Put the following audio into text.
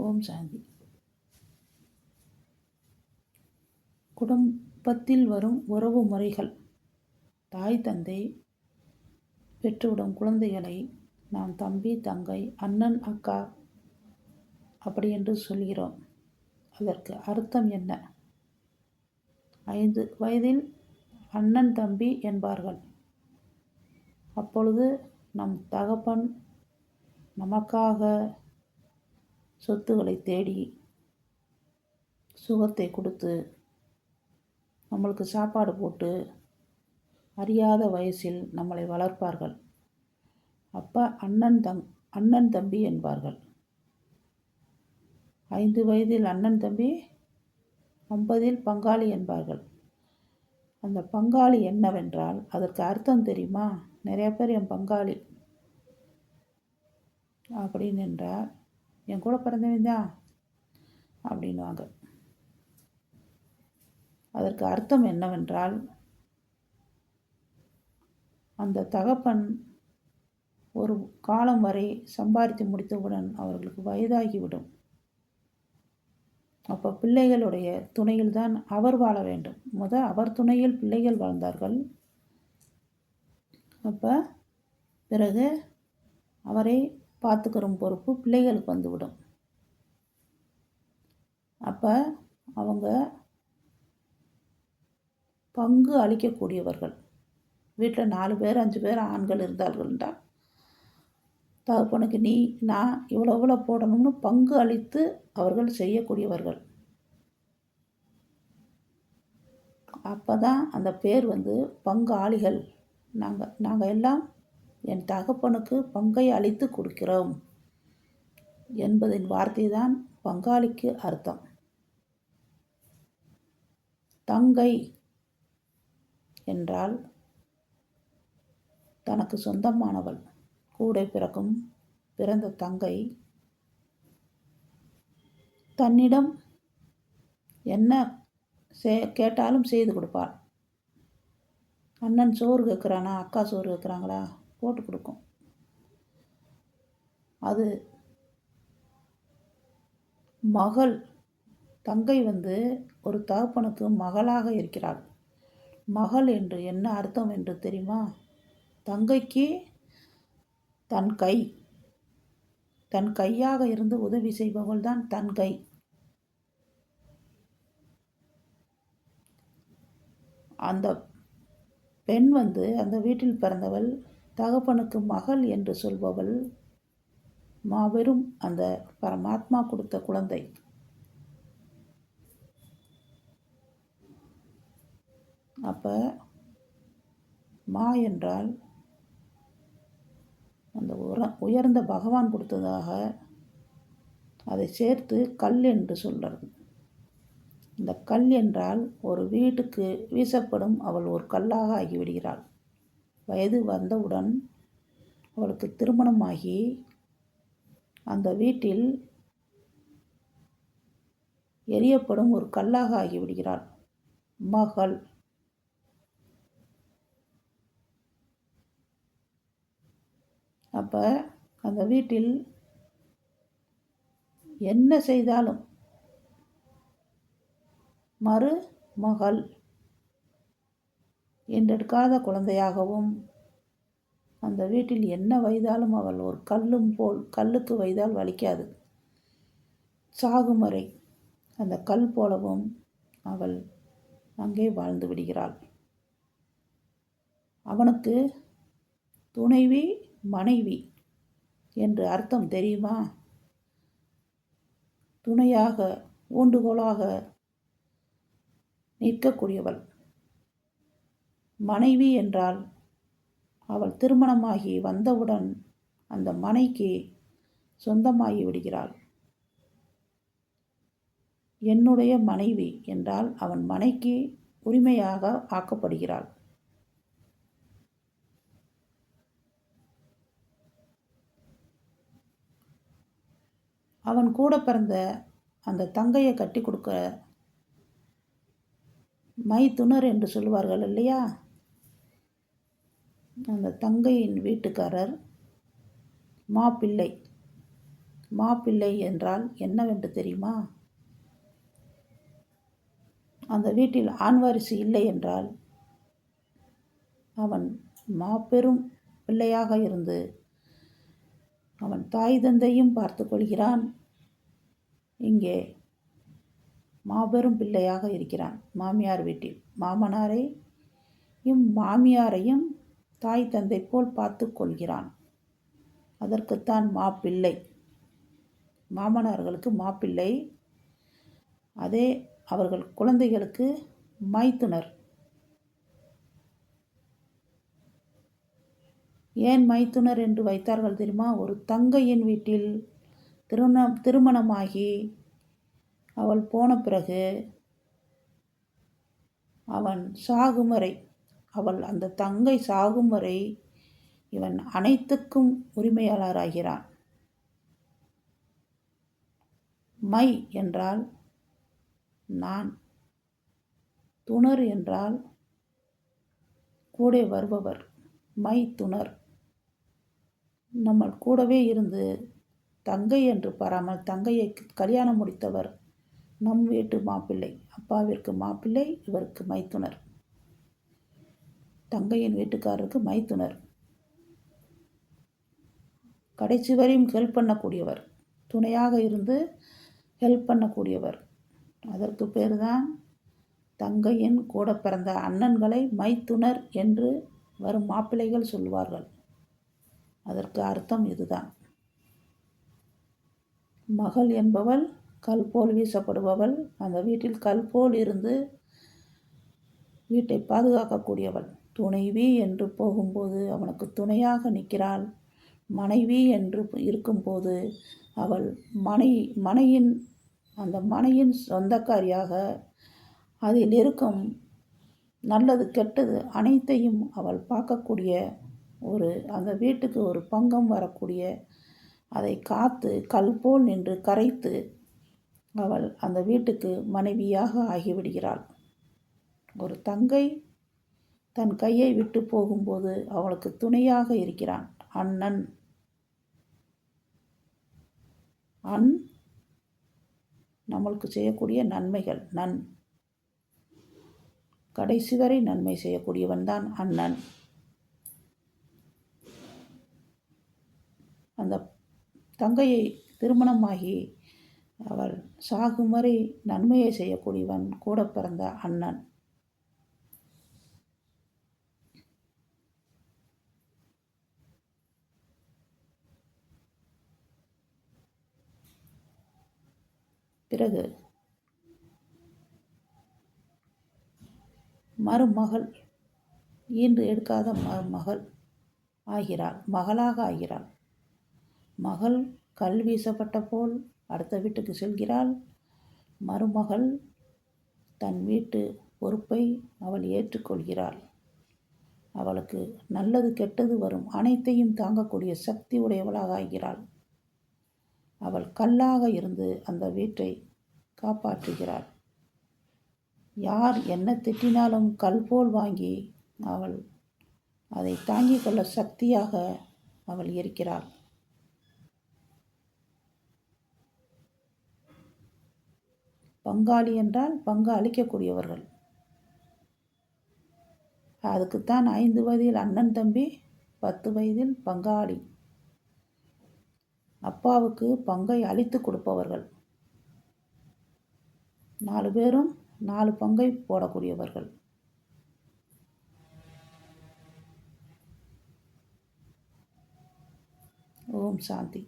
ஓம் சாந்தி. குடும்பத்தில் வரும் உறவு முறைகள். தாய் தந்தை பெற்றுவிடும் குழந்தைகளை நாம் தம்பி, தங்கை, அண்ணன், அக்கா அப்படி என்று சொல்கிறோம். அதற்கு அர்த்தம் என்ன? 5 வயதில் அண்ணன் தம்பி என்பார்கள். அப்பொழுது நம் தகப்பன் நமக்காக சொத்துக்களை தேடி சுகத்தை கொடுத்து நம்மளுக்கு சாப்பாடு போட்டு அறியாத வயசில் நம்மளை வளர்ப்பார்கள். அப்போ அண்ணன் தம்பி என்பார்கள். 5 வயதில் அண்ணன் தம்பி, 50 பங்காளி என்பார்கள். அந்த பங்காளி என்னவென்றால் அதற்கு அர்த்தம் தெரியுமா? நிறைய பேர் என் பங்காளி அப்படின்னு என்றால் என் கூட பிறந்தவன் தான் அப்படின்வாங்க. அதற்கு அர்த்தம் என்னவென்றால் அந்த தகப்பன் ஒரு காலம் வரை சம்பாதித்து முடித்தவுடன் அவர்களுக்கு வயதாகிவிடும். அப்போ பிள்ளைகளுடைய துணையில் தான் அவர் வாழ வேண்டும். அவர் துணையில் பிள்ளைகள் வாழ்ந்தார்கள். அப்போ பிறகு அவரை பார்த்துக்கிற பொறுப்பு பிள்ளைகளுக்கு வந்துவிடும். அப்போ அவங்க பங்கு அளிக்கக்கூடியவர்கள். வீட்டில் 4 பேர் 5 பேர் ஆண்கள் இருந்தார்கள்டா தகப்பனுக்கு நான் இவ்வளோ போடணும்னு பங்கு அளித்து அவர்கள் செய்யக்கூடியவர்கள். அப்போ தான் அந்த பேர் பங்காளிகள். நாங்கள் எல்லாம் என் தகப்பனுக்கு பங்கை அளித்து கொடுக்கிறோம் என்பதின் வார்த்தை தான் பங்காளிக்கு அர்த்தம். தங்கை என்றால் தனக்கு சொந்தமானவள். கூட பிறந்த தங்கை தன்னிடம் என்ன கேட்டாலும் செய்து கொடுப்பாள். அண்ணன் சோறு கேட்குறானா, அக்கா சோறு கேட்குறாங்களா, போட்டு கொடுக்கும். அது மகள். தங்கை ஒரு தகப்பனுக்கு மகளாக இருக்கிறாள். மகள் என்று என்ன அர்த்தம் என்று தெரியுமா? தங்கைக்கு தன் கையாக இருந்து உதவி செய்பவள் தான் தங்கை. அந்த பெண் அந்த வீட்டில் பிறந்தவள், தகப்பனுக்கு மகள் என்று சொல்பவள் மாபெரும் அந்த பரமாத்மா கொடுத்த குழந்தை. அப்போ மா என்றால் அந்த உயர்ந்த பகவான் கொடுத்ததாக அதை சேர்த்து கல் என்று சொல்கிறது. இந்த கல் என்றால் ஒரு வீட்டுக்கு வீசப்படும் அவள் ஒரு கல்லாக ஆகிவிடுகிறாள். வயது வந்தவுடன் அவளுக்கு திருமணமாகி அந்த வீட்டில் எரியப்படும் ஒரு கல்லாக ஆகிவிடுகிறாள் மகள். அப்போ அந்த வீட்டில் என்ன செய்தாலும் மருமகள் என்றெடுக்காத குழந்தையாகவும், அந்த வீட்டில் என்ன வைத்தாலும் அவள் ஒரு கல்லுக்கு வைத்தால் வலிக்காது. சாகுமறை அந்த கல் போலவும் அவள் அங்கே வாழ்ந்து விடுகிறாள். அவனுக்கு துணைவி மனைவி என்று அர்த்தம் தெரியுமா? துணையாக ஊண்டுகோலாக நிற்கக்கூடியவள். மனைவி என்றால் அவள் திருமணமாகி வந்தவுடன் அந்த மனைக்கு சொந்தமாகி விடுகிறாள். என்னுடைய மனைவி என்றால் அவன் மனைக்கு உரிமையாக ஆக்கப்படுகிறாள். அவன் கூட பிறந்த அந்த தங்கையை கட்டி கொடுக்க மைத்துனர் என்று சொல்லுவார்கள் இல்லையா? அந்த தங்கையின் வீட்டுக்காரர் மாப்பிள்ளை. மாப்பிள்ளை என்றால் என்னவென்று தெரியுமா? அந்த வீட்டில் ஆண் வாரிசு இல்லை என்றால் அவன் மாபெரும் பிள்ளையாக இருந்து அவன் தாய் தந்தையும் பார்த்து கொள்கிறான். இங்கே மாபெரும் பிள்ளையாக இருக்கிறான். மாமியார் வீட்டில் மாமனாரையும் மாமியாரையும் தாய் தந்தை போல் பார்த்து கொள்கிறான். அதற்குத்தான் மாப்பிள்ளை. மாமனார்களுக்கு மாப்பிள்ளை, அதே அவர்கள் குழந்தைகளுக்கு மைத்துனர். ஏன் மைத்துனர் என்று வைத்தார்கள் தெரியுமா? ஒரு தங்கையின் வீட்டில் திருமணமாகி அவள் போன பிறகு அவன் சாகும் வரை, அந்த தங்கை சாகும் வரை இவன் அனைத்துக்கும் உரிமையாளராகிறான். மை என்றால் நான், துணர் என்றால் கூட வருபவர், மை துணர். நம்ம கூடவே இருந்து தங்கை என்று பாராமல் தங்கையை கல்யாணம் முடித்தவர் நம் வீட்டு மாப்பிள்ளை. அப்பாவிற்கு மாப்பிள்ளை, இவருக்கு மைத்துனர். தங்கையின் வீட்டுக்காரருக்கு மைத்துனர். கடைசி வரையும் ஹெல்ப் பண்ணக்கூடியவர், துணையாக இருந்து ஹெல்ப் பண்ணக்கூடியவர். அதற்கு பேர் தான் தங்கையின் கூட பிறந்த அண்ணன்களை மைத்துனர் என்று வரும் மாப்பிள்ளைகள் சொல்வார்கள். அதற்கு அர்த்தம் இதுதான். மகள் என்பவள் கல் போல் வீசப்படுபவள். அந்த வீட்டில் கல் போல் இருந்து வீட்டை பாதுகாக்கக்கூடியவள். துணைவி என்று போகும்போது அவனுக்கு துணையாக நிற்கிறாள். மனைவி என்று இருக்கும்போது அவள் மனையின் சொந்தக்காரியாக, அதில் இருக்கும் நல்லது கெட்டது அனைத்தையும் அவள் பார்க்கக்கூடிய அந்த வீட்டுக்கு ஒரு பங்கம் வரக்கூடிய, அதை காத்து கல் போல் நின்று கரைத்து அவள் அந்த வீட்டுக்கு மனைவியாக ஆகிவிடுகிறாள். ஒரு தங்கை தன் கையை விட்டு போகும்போது அவளுக்கு துணையாக இருக்கிறான் அண்ணன். நம்மளுக்கு செய்யக்கூடிய நன்மைகள், கடைசி வரை நன்மை செய்யக்கூடியவன் தான் அண்ணன். அந்த தங்கையை திருமணமாகி அவள் சாகும் வரை நன்மையை செய்யக்கூடியவன் கூட பிறந்த அண்ணன். பிறகு மருமகள், ஈன்று எடுக்காத மருமகள் ஆகிறாள், மகளாக ஆகிறாள். மகள் கல் வீசப்பட்ட போல் அடுத்த வீட்டுக்கு செல்கிறாள். மருமகள் தன் வீட்டு பொறுப்பை அவள் ஏற்றுக்கொள்கிறாள். அவளுக்கு நல்லது கெட்டது வரும் அனைத்தையும் தாங்கக்கூடிய சக்தி உடையவளாக ஆகிறாள். அவள் கல்லாக இருந்து அந்த வீட்டை காப்பாற்றுகிறாள். யார் என்ன திட்டினாலும் கல் போல் வாங்கி அவள் அதை தாங்கிக் கொள்ள சக்தியாக அவள் இருக்கிறாள். பங்காளி என்றால் பங்கு அளிக்கக்கூடியவர்கள். அதுக்குத்தான் 5 வயதில் அண்ணன் தம்பி, 10 வயதில் பங்காளி. அப்பாவுக்கு பங்கை அளித்து கொடுப்பவர்கள். 4 பேரும் 4 பங்கை போடக்கூடியவர்கள். ஓம் சாந்தி.